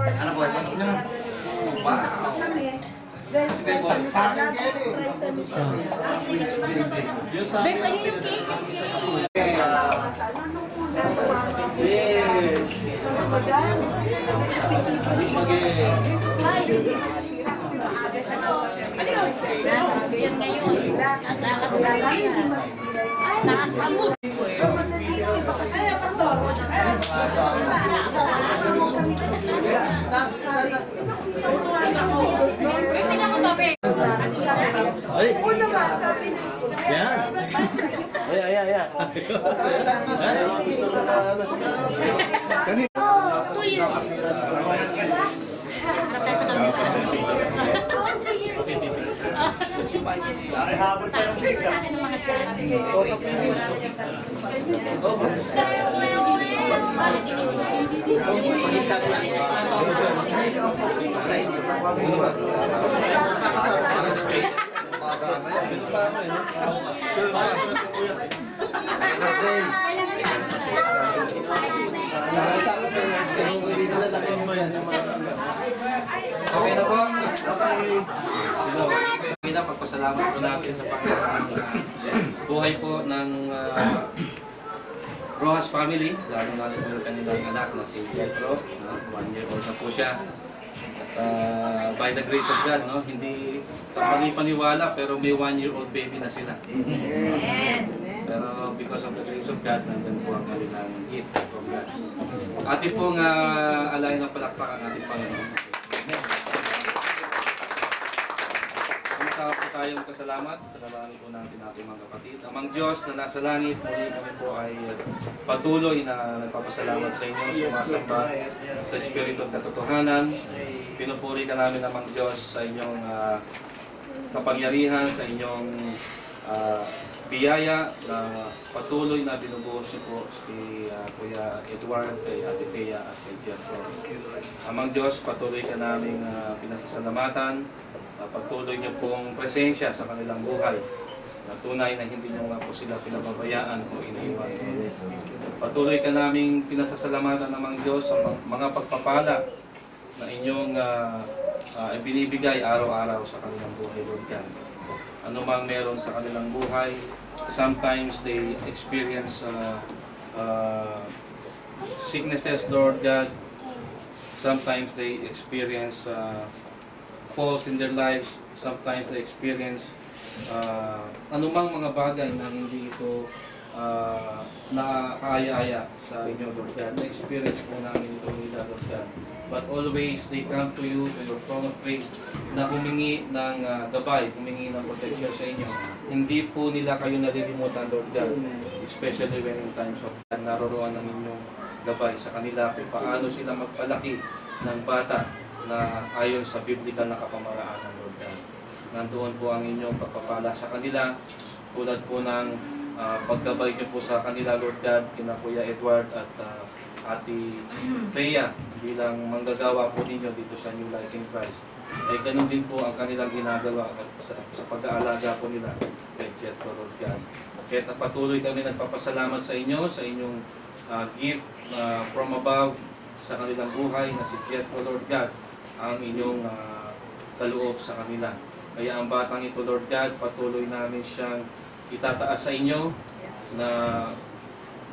Ano po? Wow! Bex, ayun yung cake, yung cake. Ay, yan ngayon. Nakakamot. Ay! Yan! Ay! Gusto ko na ano? Ay, habol pa yung biga. Okay na po. Pagpasalamat po natin sa buhay po ng Rojas family, lalo po yung kanilang anak na si Pietro, 1 year old na po siya. At by the grace of God, no, hindi paniwala pero may 1-year-old baby na sila. Pero because of the grace of God, nandun po ang kanilang gift from God. Ating pong alay ng palakpak ang ating Panginoon. Masarap po tayong kasalamat. Panalangin po natin ating mga kapatid. Amang Diyos na nasa langit, muli kami po ay patuloy na nagpapasalamat sa inyo, sumasamba sa Espiritu at katotohanan. Pinupuri ka namin, Amang Diyos, sa inyong kapangyarihan, sa inyong biyaya na patuloy na binubuhos niyo po kay Kuya Edward, kay Ate Thea at kay Jeffro. Amang Diyos, patuloy ka namin pinasasalamatan. Pagtuloy niyo pong presensya sa kanilang buhay. Na tunay na hindi niyo nga po sila pinababayaan o iniiwan. Patuloy ka naming pinasasalamatan ng Diyos sa mga pagpapala na inyong binibigay araw-araw sa kanilang buhay, Lord God. Ano mang meron sa kanilang buhay, sometimes they experience sicknesses, Lord God. Sometimes they experience falls in their lives. Sometimes they experience anumang mga bagay na hindi ito nakakaya-aya sa inyo, Lord God. Na-experience po namin ito nila, Lord God. But always they come to you, to your throne of grace, na humingi ng gabay, humingi ng protection sa inyo. Hindi po nila kayo nalilimutan, Lord God. Especially when in times of naroroon ng inyong gabay sa kanila kung paano sila magpalaki ng bata na ayon sa biblical na kapamaraan, Lord God. Nandoon po ang inyong pagpapala sa kanila, tulad po ng paggabay niyo po sa kanila, Lord God, kina Kuya Edward at Ate Thea bilang manggagawa po ninyo dito sa New Life in Christ. Ay ganun din po ang kanilang ginagawa sa pag-aalaga po nila kay Jethro, Lord God. Kaya patuloy kami nagpapasalamat sa inyo, sa inyong gift from above sa kanilang buhay na si Jethro, Lord God, ang inyong kaloob sa kanila. Kaya ang batang ito, Lord God, patuloy namin siyang itataas sa inyo, na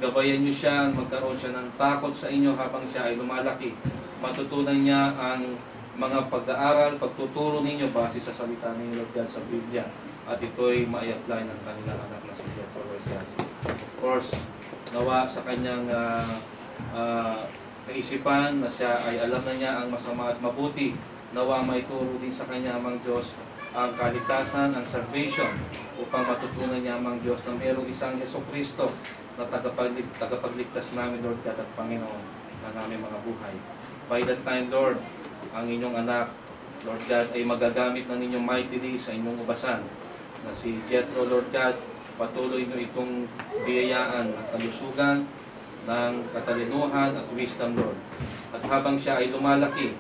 gabayan niyo siya, magkaroon siya ng takot sa inyo habang siya ay lumalaki. Matutunan niya ang mga pag-aaral, pagtuturo ninyo base sa salita ninyo, Lord God, sa Biblia. At ito'y ma-apply ng kanilang anak na si Jethro, Lord God. Of course, nawa sa kanyang kaisipan na siya ay alam na niya ang masama at mabuti, nawa maituro din sa kanya, Amang Diyos, ang kaligtasan, ang salvation, upang matutunan niya, Amang Diyos, na mayroong isang Jesucristo na tagapagligtas namin, Lord God, at Panginoon ng aming mga buhay. By that time, Lord, ang inyong anak, Lord God, ay magagamit ng inyong mightily sa inyong ubasan na si Jethro, Lord God. Patuloy niyo itong biyayaan ng kalusugan, ng katalinuhan at wisdom, Lord. At habang siya ay lumalaki,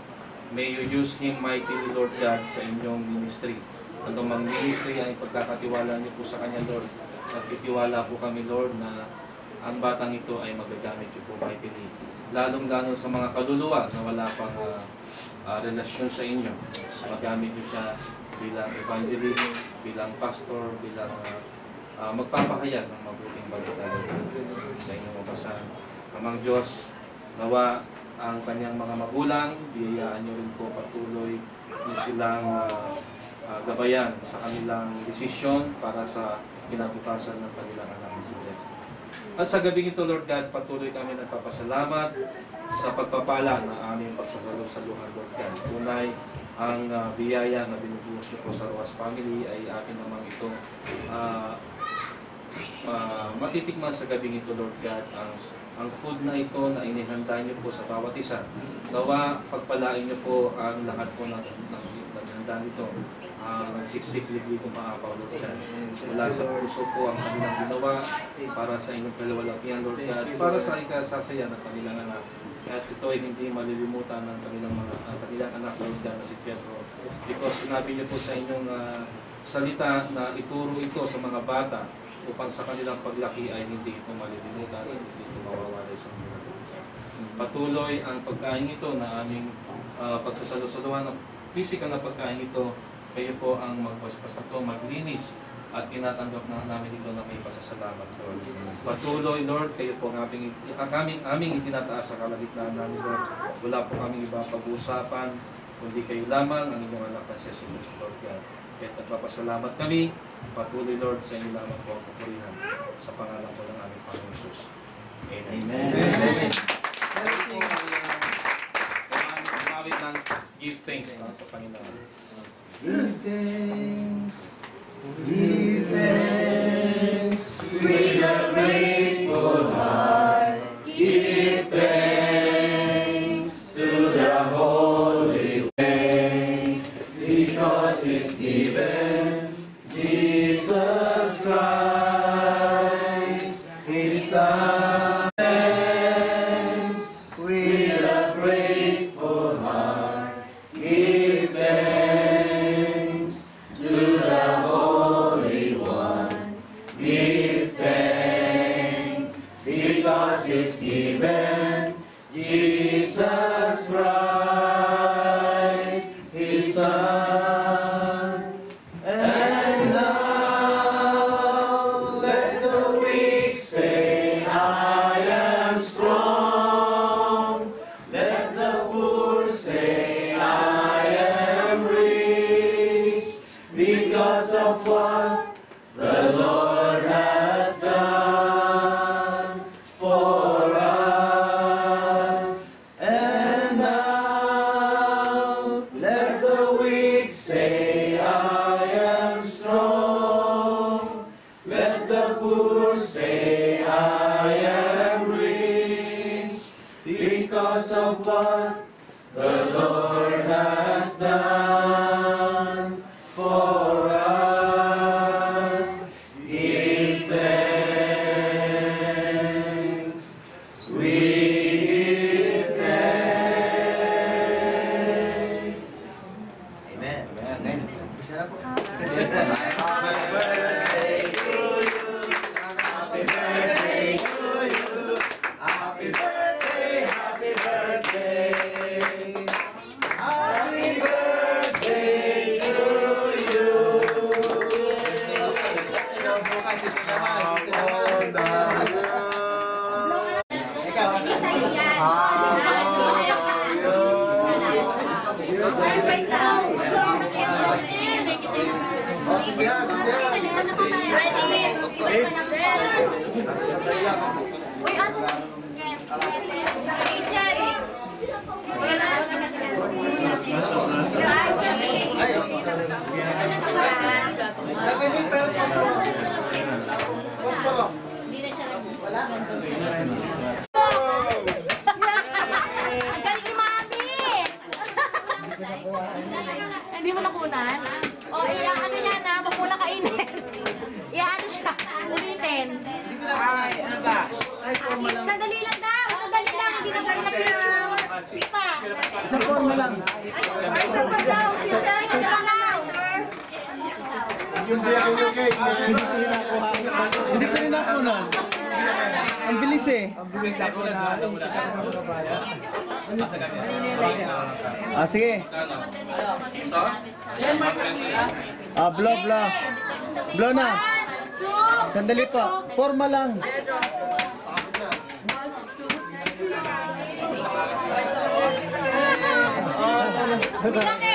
may you use him mightily, Lord God, sa inyong ministry. Anumang ministry ay pagkakatiwala niyo po sa kanya, Lord. Nagtitiwala po kami, Lord, na ang batang ito ay magagamit niyo po mightily. Lalong-lalo sa mga kaluluwa na wala pang relasyon sa inyo. Magamit niyo siya bilang evangelist, bilang pastor, bilang magpapahayag ng mabuting balita sa inyong mabasahan. Amang Diyos, nawa ang kanyang mga magulang, biyayaan niyo rin po patuloy niyo silang gabayan sa kanilang desisyon para sa kinabukasan ng kanilang anak na si Jeff. At sa gabing ito, Lord God, patuloy kami nagpapasalamat sa pagpapala na aming pagsasalusaluhan, Lord God. Tunay, ang biyaya na binubuhos niyo po sa Rojas Family ay akin namang ito matitikman sa gabing ito, Lord God, ang food na ito na inihanda niyo po sa bawat isa. Nawa, pagpalain niyo po ang lahat po ng handa nito. Nagsiksik-ligli kung maapaw, Lord God. Mula sa puso po ang kanilang ginawa para sa inyong kalawalakihan, Lord God, para sa ikasasaya ng kanilang anak. At ito ay hindi malilimutan ng kanilang anak, Lord God, na si Pietro. Because sinabi niyo po sa inyong salita na ituro ito sa mga bata upang sa kanilang paglaki ay hindi ito malilimutan, hindi ito mawawala sa mga. Patuloy ang pagkain ito na aming pagsasalusaluhan ng physical na pagkain ito, kayo po ang magpaspas ito, maglinis, at tinatanggap na namin ito na may pasasalamat, Lord. Patuloy, Lord, kayo po ang aming itinataas sa kalagitnaan namin, Lord. Wala po kaming iba pag-uusapan, kundi kayo lamang ang inyong anak na si Jesus, Lord God. Kaya nagpapasalamat kami, patuloy, Lord, sa inyo lamang po ang papurihan sa pangalan po ng aming Panginoon Jesus. Amen. Amen. Gumamit ng give thanks sa Panginoon. Give thanks, give thanks, with a grateful heart. Give thanks to the Holy One, because He's given Jesus Christ, His Son. With a grateful heart, give thanks to the Holy One. Give thanks because He's given Jesus Christ, His Son. And now let the weak say, I am strong. Let the poor say, I am rich, because of what the Lord has done for us. And now let the weak say, I am strong. Let the poor say, I am rich, because of what the Lord has done for us. Give thanks. We give thanks. Amen. Amen. Happy birthday to you. Happy birthday to you. Happy birthday, happy birthday. Happy birthday to you. Perfect daw. Uy, ano? Ang galing ni Mami! Hindi mo nakunan? O, ano yan ha? Wag mo na kainin. Iyaano siya? Ulitin. Ay, ano ba? Sandali lang daw. Sandali lang. Hindi na kayo nag-inom. Pa. Sa forma lang. Ay, sa pa daw. Sa pa daw. Hindi ako yung cake. Hindi ko rin nakunan. Ang bilis eh. Ang bilis ako na. Sige. Blow. Blow na. Sandali pa. Forma lang. Bilang